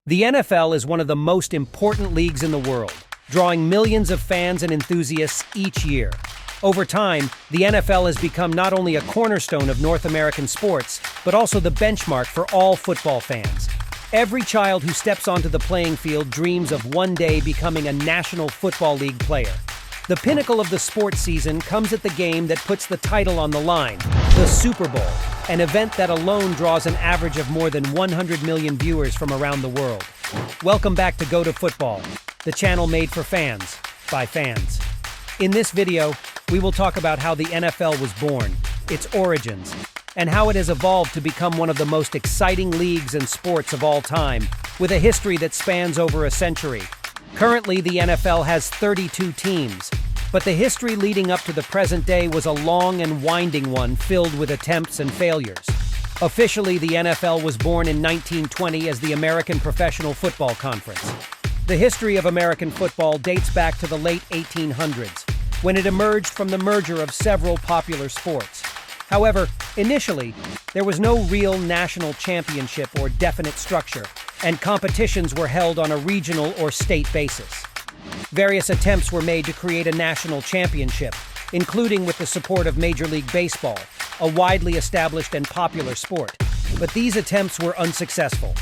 The NFL is one of the most important leagues in the world, drawing millions of fans and enthusiasts each year. Over time, the NFL has become not only a cornerstone of North American sports, but also the benchmark for all football fans. Every child who steps onto the playing field dreams of one day becoming a National Football League player. The pinnacle of the sports season comes at the game that puts the title on the line, the Super Bowl, an event that alone draws an average of more than 100 million viewers from around the world. Welcome back to Go to Football, the channel made for fans, by fans. In this video, we will talk about how the NFL was born, its origins, and how it has evolved to become one of the most exciting leagues and sports of all time, with a history that spans over a century. Currently, the NFL has 32 teams, but the history leading up to the present day was a long and winding one filled with attempts and failures. Officially, the NFL was born in 1920 as the American Professional Football Conference. The history of American football dates back to the late 1800s, when it emerged from the merger of several popular sports. However, initially, there was no real national championship or definite structure, and competitions were held on a regional or state basis. Various attempts were made to create a national championship, including with the support of Major League Baseball, a widely established and popular sport, but these attempts were unsuccessful.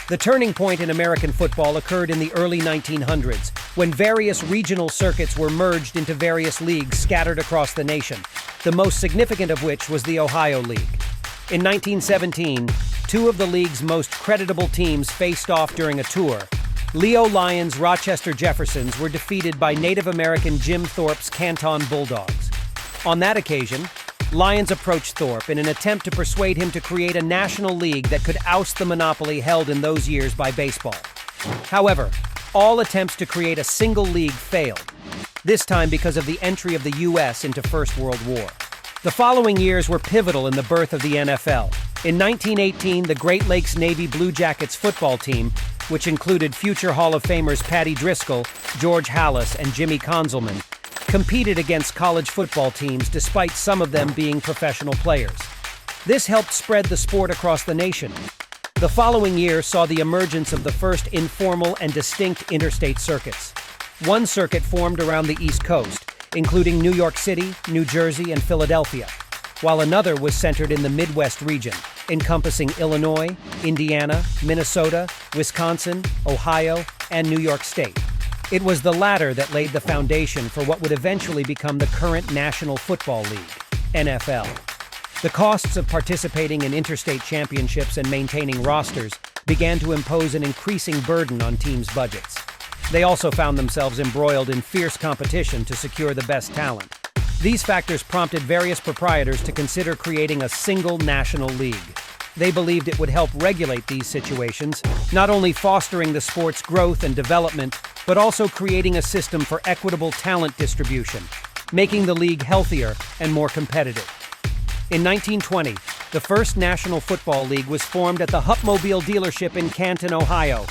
The turning point in American football occurred in the early 1900s, when various regional circuits were merged into various leagues scattered across the nation, the most significant of which was the Ohio League. In 1917, two of the league's most creditable teams faced off during a tour. Leo Lions' Rochester Jeffersons were defeated by Native American Jim Thorpe's Canton Bulldogs. On that occasion, Lions approached Thorpe in an attempt to persuade him to create a national league that could oust the monopoly held in those years by baseball. However, all attempts to create a single league failed, this time because of the entry of the U.S. into First World War. The following years were pivotal in the birth of the NFL. In 1918, the Great Lakes Navy Blue Jackets football team, which included future Hall of Famers Patty Driscoll, George Halas, and Jimmy Conzelman, competed against college football teams despite some of them being professional players. This helped spread the sport across the nation. The following year saw the emergence of the first informal and distinct interstate circuits. One circuit formed around the East Coast, including New York City, New Jersey, and Philadelphia, while another was centered in the Midwest region, encompassing Illinois, Indiana, Minnesota, Wisconsin, Ohio, and New York State. It was the latter that laid the foundation for what would eventually become the current National Football League, NFL. The costs of participating in interstate championships and maintaining rosters began to impose an increasing burden on teams' budgets. They also found themselves embroiled in fierce competition to secure the best talent. These factors prompted various proprietors to consider creating a single national league. They believed it would help regulate these situations, not only fostering the sport's growth and development, but also creating a system for equitable talent distribution, making the league healthier and more competitive. In 1920, the first National Football League was formed at the Hupmobile dealership in Canton, Ohio.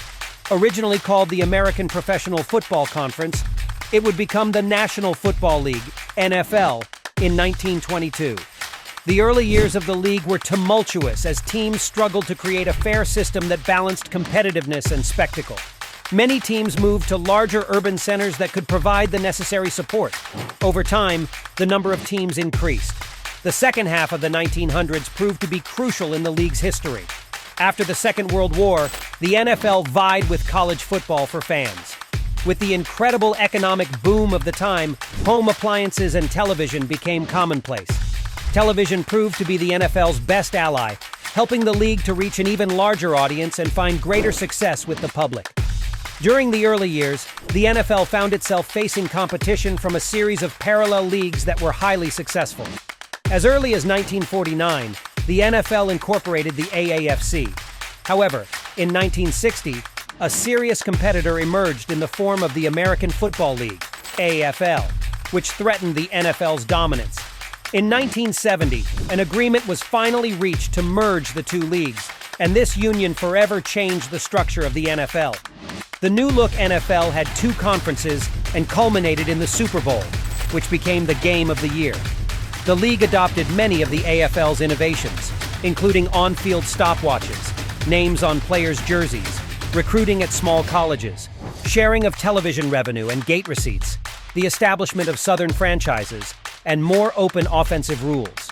Originally called the American Professional Football Conference, it would become the National Football League, NFL, in 1922. The early years of the league were tumultuous as teams struggled to create a fair system that balanced competitiveness and spectacle. Many teams moved to larger urban centers that could provide the necessary support. Over time, the number of teams increased. The second half of the 1900s proved to be crucial in the league's history. After the Second World War, the NFL vied with college football for fans. With the incredible economic boom of the time, home appliances and television became commonplace. Television proved to be the NFL's best ally, helping the league to reach an even larger audience and find greater success with the public. During the early years, the NFL found itself facing competition from a series of parallel leagues that were highly successful. As early as 1949, the NFL incorporated the AAFC. However, in 1960, a serious competitor emerged in the form of the American Football League, AFL, which threatened the NFL's dominance. In 1970, an agreement was finally reached to merge the two leagues, and this union forever changed the structure of the NFL. The new-look NFL had two conferences and culminated in the Super Bowl, which became the game of the year. The league adopted many of the AFL's innovations, including on-field stopwatches, names on players' jerseys, recruiting at small colleges, sharing of television revenue and gate receipts, the establishment of Southern franchises, and more open offensive rules.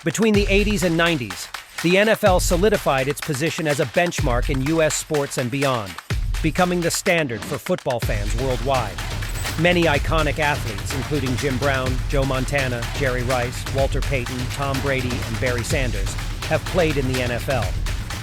Between the 80s and 90s, the NFL solidified its position as a benchmark in U.S. sports and beyond, becoming the standard for football fans worldwide. Many iconic athletes, including Jim Brown, Joe Montana, Jerry Rice, Walter Payton, Tom Brady, and Barry Sanders, have played in the NFL.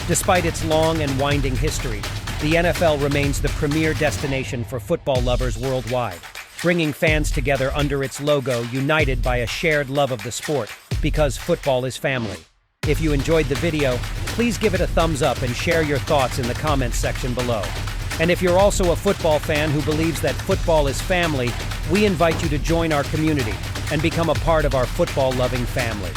Despite its long and winding history, the NFL remains the premier destination for football lovers worldwide, bringing fans together under its logo, united by a shared love of the sport, because football is family. If you enjoyed the video, please give it a thumbs up and share your thoughts in the comments section below. And if you're also a football fan who believes that football is family, we invite you to join our community and become a part of our football-loving family.